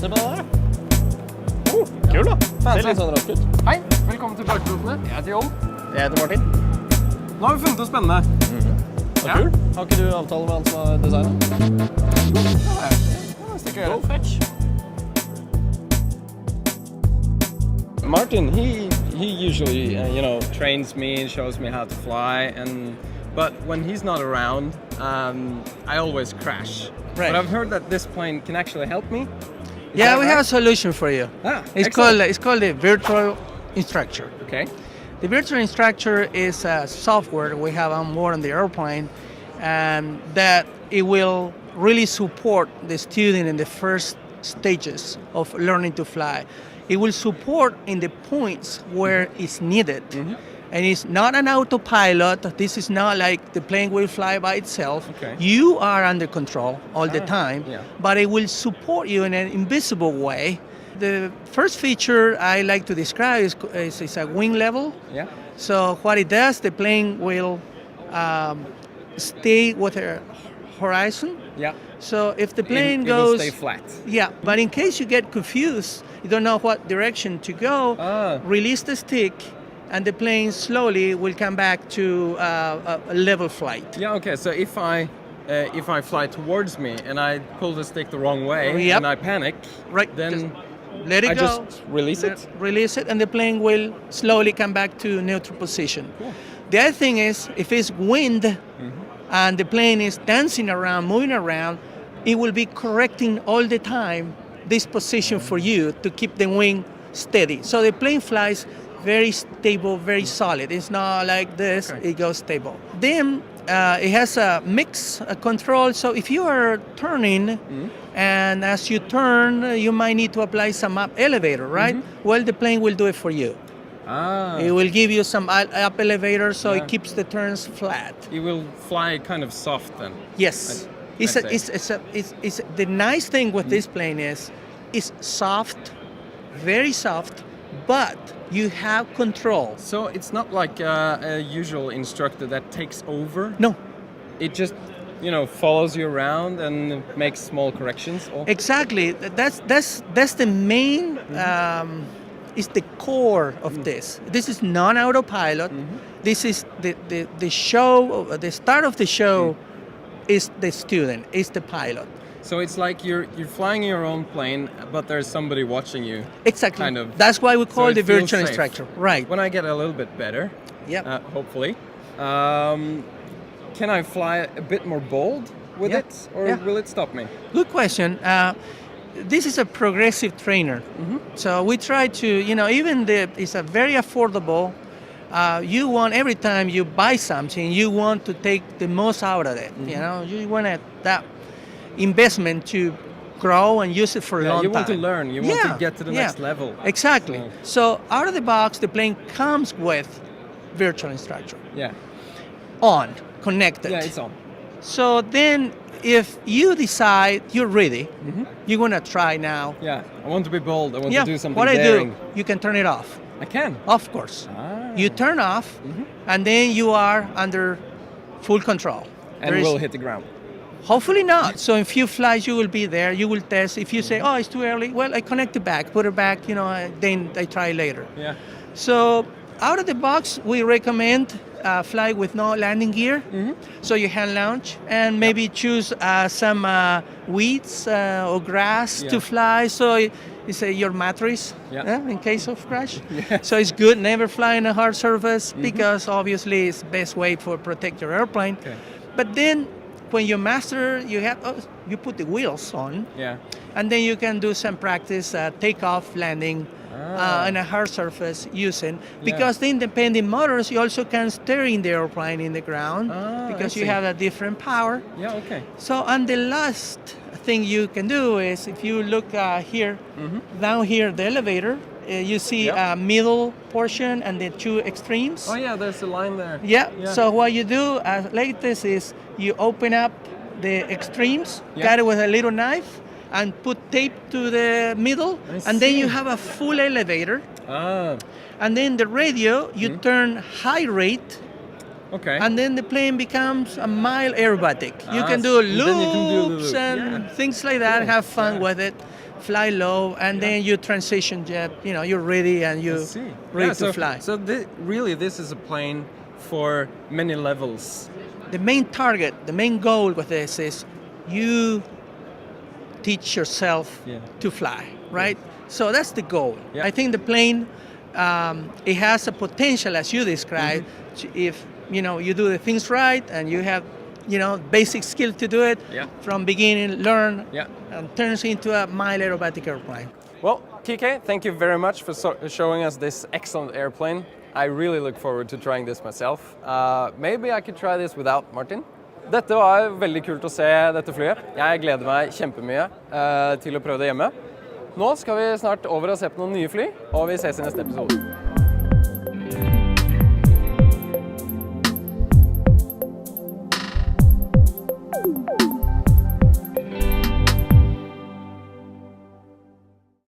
Se på det der. Kul da. Ser litt sånn rask ut. Hei, velkommen til Parkpilotene. Jeg heter Jon. Jeg heter Martin. Nå har vi funnet noe spennende. Ja. Kul. Har ikke du avtale med han som har designet? Go fetch. Martin, he usually trains me and shows me how to fly, but when he's not around, I always crash. Right. But I've heard that this plane can actually help me. Yeah, we have a solution for you. It's called the Virtual Instructor. Okay. The Virtual Instructor is a software we have on board on the airplane, and that it will really support the student in the first stages of learning to fly. It will support in the points where it's needed. And it's not an autopilot. This is not like the plane will fly by itself. Okay. You are under control all the time, yeah. but it will support you in an invisible way. The first feature I like to describe is a wing level. Yeah. So what it does, the plane will stay with a horizon. Yeah. So if the plane it goes... will stay flat. Yeah, but in case you get confused, you don't know what direction to go, release the stick, and the plane slowly will come back to a level flight. Yeah, okay, so if I fly towards me and I pull the stick the wrong way and I panic, then just let it go. Just release it? Release it, and the plane will slowly come back to neutral position. Cool. The other thing is, if it's wind and the plane is dancing around, moving around, it will be correcting all the time this position for you to keep the wing steady. So the plane flies very stable, very solid. It's not like this, it goes stable. Then it has a mix control, so if you are turning, and as you turn, you might need to apply some up elevator, right? Well, the plane will do it for you. It will give you some up elevator, so it keeps the turns flat. It will fly kind of soft then? Yes. It's the nice thing with this plane is it's soft, very soft, but you have control. So it's not like a usual instructor that takes over? No. It just, follows you around and makes small corrections? Or? Exactly. That's the main, is the core of this. This is non-autopilot. This is the show, the start of the show is the student, is the pilot. So it's like you're flying your own plane, but there's somebody watching you. Exactly. Kind of. That's why we call it the feels virtual safe. instructor. Right. When I get a little bit better, hopefully, can I fly a bit more bold with it, or will it stop me? Good question. This is a progressive trainer. So we try to, it's a very affordable. You want, every time you buy something, you want to take the most out of it. You want that investment to grow and use it for a long time. You want to learn. You want to get to the next level. Exactly. So out of the box, the plane comes with virtual instructor. Yeah. On, connected. Yeah, it's on. So then, if you decide you're ready, you're gonna try now. Yeah, I want to be bold. I want to do something what daring. I do, you can turn it off. I can? Of course. You turn off, and then you are under full control. And we'll hit the ground. Hopefully not. So in few flights you will be there, you will test. If you say, oh, it's too early, well, I connect it back, put it back, then I try later. Yeah. So out of the box, we recommend fly with no landing gear. So you hand launch and maybe choose some weeds or grass to fly. So it's your mattress in case of crash. So it's good, never fly in a hard surface because obviously it's the best way to protect your airplane. But then when you master, you put the wheels on, and then you can do some practice, takeoff, landing, on a hard surface using, because the independent motors, you also can steering the airplane in the ground because you have a different power. Yeah, okay. So, and the last thing you can do is, if you look here, down here, the elevator, you see a middle portion and the two extremes. Oh yeah, there's a line there. Yeah. So what you do like this is you open up the extremes, cut it with a little knife, and put tape to the middle, and then you have a full elevator. And then the radio, you turn high rate Okay. And then the plane becomes a mild aerobatic. You can do then you can do loops the- and yeah. things like that. Cool. Have fun Yeah. with it. Fly low, and then you transition jet. You're ready and you're ready to fly. So really, this is a plane for many levels. The main target, the main goal with this is you teach yourself to fly, right? So that's the goal. Yeah. I think the plane, it has a potential, as you described, if you do the things right and you have basic skill to do it from beginning, learn, and turns into a mild aerobatic airplane. Well, Quique, thank you very much for showing us this excellent airplane. I really look forward to trying this myself. Maybe I could try this without Martin. Dette var veldig kult å se dette flyet. Jeg gleder meg kjempemye til å prøve det hjemme. Nå skal vi snart over og se på noen nye fly, og vi ses i neste episode.